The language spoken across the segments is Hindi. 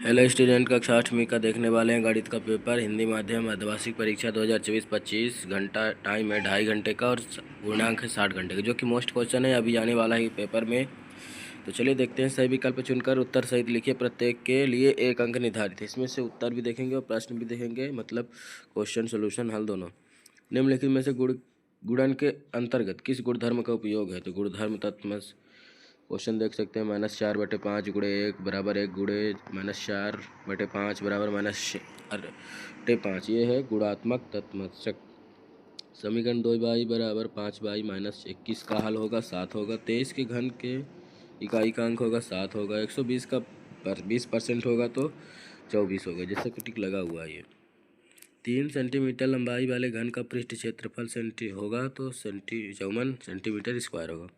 हेलो स्टूडेंट, कक्षा 8वीं का देखने वाले हैं गणित का पेपर हिंदी माध्यम अर्धवार्षिक परीक्षा 2024-25। घंटा टाइम है 2.5 घंटे का और पूर्णांक है 60 घंटे का, जो कि मोस्ट क्वेश्चन है अभी आने वाला है पेपर में। तो चलिए देखते हैं। सही विकल्प चुनकर उत्तर सहित लिखिए। प्रत्येक के लिए 1 अंक निर्धारित है। इसमें से उत्तर भी देखेंगे और प्रश्न भी देखेंगे, मतलब क्वेश्चन सोल्यूशन हल दोनों। निम्नलिखित में से गुणन के अंतर्गत किस गुणधर्म का उपयोग है? तो गुणधर्म तत्व क्वेश्चन देख सकते हैं। -4/5 गुणे 1 बराबर 1 गुणे -4/5 बराबर -4/5। ये है गुणात्मक तत्मशक। समीकरण 2y बराबर 5y -21 का हल होगा 7 होगा। 23 के घन के इकाई का अंक होगा 7 होगा। 120 का 20% होगा तो 24 होगा, जैसे कि टिक लगा हुआ है। ये 3 सेंटीमीटर लंबाई वाले घन का पृष्ठ क्षेत्रफल होगा तो 54 सेंटीमीटर स्क्वायर होगा।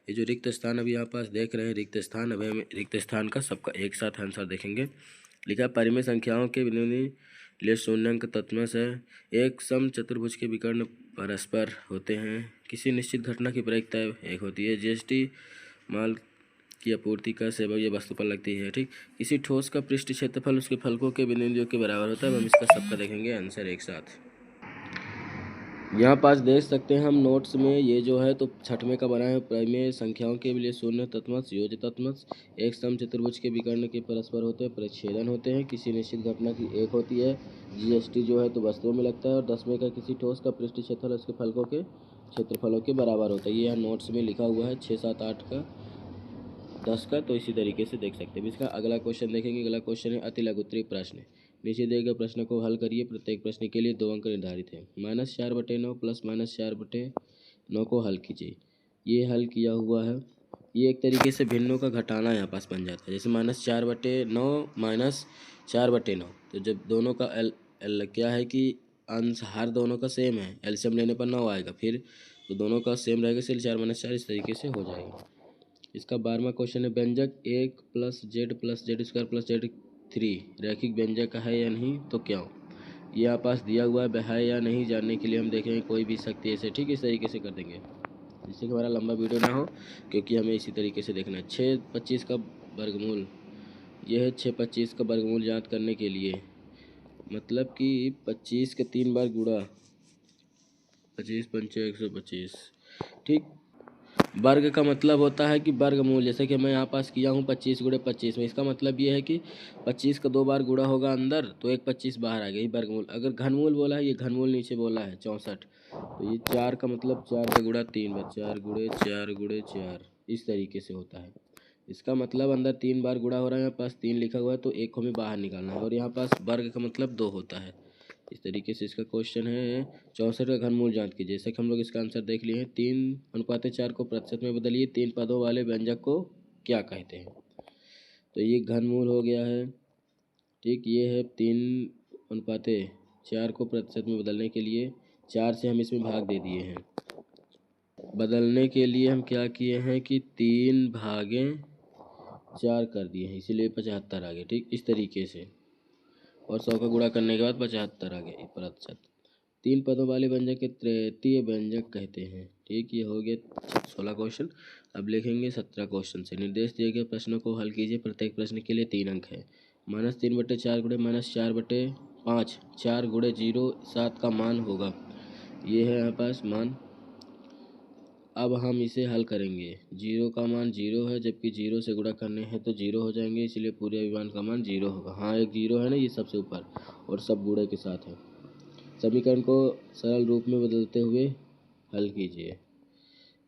ये जो रिक्त स्थान अभी यहाँ पास देख रहे हैं रिक्त स्थान, अभी हम रिक्त स्थान का सबका एक साथ आंसर देखेंगे। लिखा परिमेय संख्याओं के लिए शून्याङ्क तत्वश है। एक सम चतुर्भुज के विकर्ण परस्पर होते हैं। किसी निश्चित घटना की प्रायिकता एक होती है। जीएसटी माल की आपूर्ति का सेवा ये वस्तु पर लगती है। ठीक, किसी ठोस का पृष्ठ क्षेत्रफल उसके फलकों के बिंदुओं के बराबर होता है। हम इसका सबका देखेंगे आंसर एक साथ। यहाँ पास देख सकते हैं हम नोट्स में, ये जो है तो 6वें का बना है। परिमेय संख्याओं के लिए शून्य तत्वश, योज्य तत्वश, एक सम चतुर्भुज के विकर्ण के परस्पर होते हैं, परिच्छेदन होते हैं, किसी निश्चित घटना की एक होती है। जीएसटी जो है तो वस्तुओं में लगता है। और 10वें का किसी ठोस का पृष्ठ क्षेत्रफल उसके फलकों के क्षेत्रफलों के बराबर होता है। ये यहाँ नोट्स में लिखा हुआ है 6, 7, 8 का, 10 का। तो इसी तरीके से देख सकते हैं। इसका अगला क्वेश्चन देखेंगे। अगला क्वेश्चन है अति लघुत्तरीय प्रश्न। नीचे दिए गए प्रश्न को हल करिए। प्रत्येक प्रश्न के लिए 2 अंक निर्धारित है। -4/9 प्लस -4/9 को हल कीजिए। ये हल किया हुआ है। ये एक तरीके से भिन्नों का घटाना यहाँ पास बन जाता है। जैसे -4/9 -4/9, तो जब दोनों का एल क्या है कि अंश हर दोनों का सेम है, एलसीएम लेने पर 9 आएगा। फिर तो दोनों का सेम रहेगा, इसलिए 4 - 4 इस तरीके से हो जाएगा। इसका 12वां क्वेश्चन है व्यंजक 1 + z + z² + z3 रैखिक व्यंजक है या नहीं, तो क्या हो? ये यहाँ पास दिया हुआ है या नहीं जानने के लिए हम देखेंगे कोई भी शक्ति ऐसे। ठीक, इस तरीके से कर देंगे जिससे कि हमारा लंबा वीडियो ना हो, क्योंकि हमें इसी तरीके से देखना है। 6/25 का वर्गमूल, यह है 6/25 का वर्गमूल ज्ञात करने के लिए, मतलब कि 25 के 3 बार गुणा, 25 × 5 = 125। ठीक, वर्ग का मतलब होता है कि वर्गमूल। जैसे कि मैं यहाँ पास किया हूँ 25 × 25 में, इसका मतलब ये है कि 25 का 2 बार गुणा होगा अंदर, तो एक 25 बाहर आ गई वर्गमूल। अगर घनमूल बोला है, ये घनमूल नीचे बोला है 64, तो ये 4 का मतलब 4 से गुणा 3 बार, 4 × 4 × 4 इस तरीके से होता है। इसका मतलब अंदर 3 बार गुणा हो रहा है, यहाँ पास 3 लिखा हुआ है तो एक हमें बाहर निकालना है। और यहाँ पास वर्ग का मतलब 2 होता है। इस तरीके से इसका क्वेश्चन है। 64 का घनमूल ज्ञात कीजिए। जैसे कि हम लोग इसका आंसर देख लिए हैं। 3/4 को प्रतिशत में बदलिए। 3 पदों वाले व्यंजक को क्या कहते हैं? तो ये घनमूल हो गया है। ठीक, ये है 3/4 को प्रतिशत में बदलने के लिए 4 से हम इसमें भाग दे दिए हैं। बदलने के लिए हम क्या किए हैं कि 3/4 कर दिए हैं, इसीलिए 75 आ गए। ठीक, इस तरीके से। और 100 का गुणा करने के बाद 75 आ गया प्रतिशत। 3 पदों वाले व्यंजक के तृतीय व्यंजक कहते हैं। ठीक, ये हो गया 16 क्वेश्चन। अब लिखेंगे 17 क्वेश्चन से। निर्देश दिए गए प्रश्नों को हल कीजिए। प्रत्येक प्रश्न के लिए 3 अंक है। -3/4 गुणे -4/5, 4 × 0 7 का मान होगा। ये है यहाँ पास मान। अब हम इसे हल करेंगे। 0 का मान 0 है, जबकि 0 से गुणा करने हैं तो 0 हो जाएंगे, इसलिए पूरे अभिमान का मान 0 होगा। हाँ, एक 0 है ना, ये सबसे ऊपर, और सब गुणे के साथ है। समीकरण को सरल रूप में बदलते हुए हल कीजिए।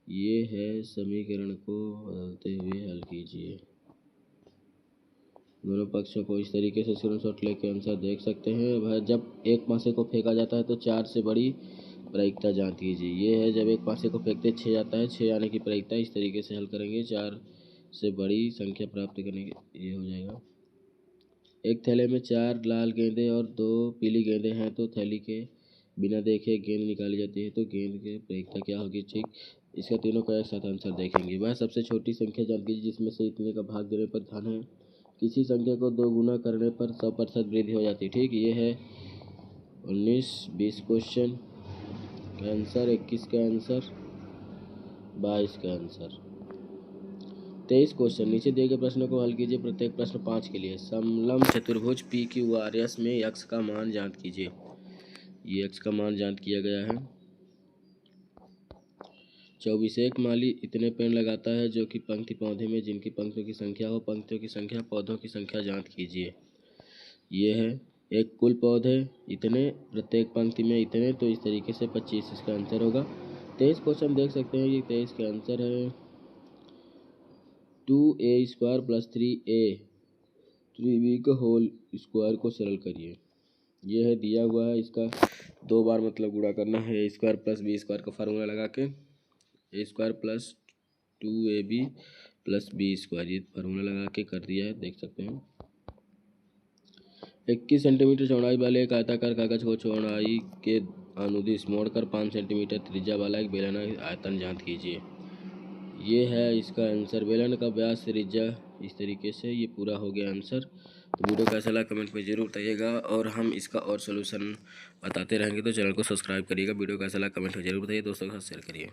ये है समीकरण को बदलते हुए हल कीजिए। दोनों पक्षों को इस तरीके से स्क्रीनशॉट लेके आंसर देख सकते हैं। वह जब एक पासे को फेंका जाता है तो 4 से बड़ी प्रायिकता जांच कीजिए। ये है जब एक पासे को फेंकते 6 आता है, 6 आने की प्रायिकता। इस तरीके से हल करेंगे। 4 से बड़ी संख्या प्राप्त करने के ये हो जाएगा। एक थैले में 4 लाल गेंदें और 2 पीली गेंदें हैं, तो थैली के बिना देखे गेंद निकाली जाती है, तो गेंद की प्रायिकता क्या होगी? ठीक, इसका तीनों का एक साथ आंसर देखेंगे। वह सबसे छोटी संख्या जान कीजिए जिसमें से इतने का भाग देने पर धन है। किसी संख्या को 2 गुना करने पर 100% वृद्धि हो जाती है। ठीक, ये है 19-20 क्वेश्चन का आंसर, 21 का आंसर, 22 का आंसर। 23 क्वेश्चन, नीचे दिए गए प्रश्नों को हल कीजिए। प्रत्येक प्रश्न 5 के लिए। समलंब चतुर्भुज पी क्यू आर एस में x का मान ज्ञात कीजिए। ये x का मान ज्ञात किया गया है। 24 एक माली इतने पेड़ लगाता है जो कि पंक्ति पौधे में जिनकी पंक्तियों की संख्या हो। पंक्तियों की संख्या, पौधों की संख्या ज्ञात कीजिए। ये है एक कुल पौधे इतने, प्रत्येक पंक्ति में इतने, तो इस तरीके से 25 इसका आंसर होगा। 23 क्वेश्चन देख सकते हैं, ये 23 का आंसर है 2a² + 3a 3b का होल स्क्वायर को सरल करिए। ये है दिया हुआ है, इसका 2 बार मतलब गुणा करना है। a² + b² का फार्मूला लगा के a² + 2ab + b², ये फार्मूला लगा के कर दिया है, देख सकते हैं। 21 सेंटीमीटर चौड़ाई वाले एक आयताकार कागज को चौड़ाई के अनुदिश मोड़कर 5 सेंटीमीटर त्रिज्या वाला एक बेलनाकार आयतन ज्ञात कीजिए। ये है इसका आंसर। बेलन का व्यास त्रिज्या इस तरीके से, ये पूरा हो गया आंसर। तो वीडियो कैसा लगा कमेंट में जरूर बताइएगा, और हम इसका और सोल्यूशन बताते रहेंगे, तो चैनल को सब्सक्राइब करिएगा। वीडियो कैसा लगा कमेंट में जरूर बताइए, दोस्तों के साथ शेयर करिए।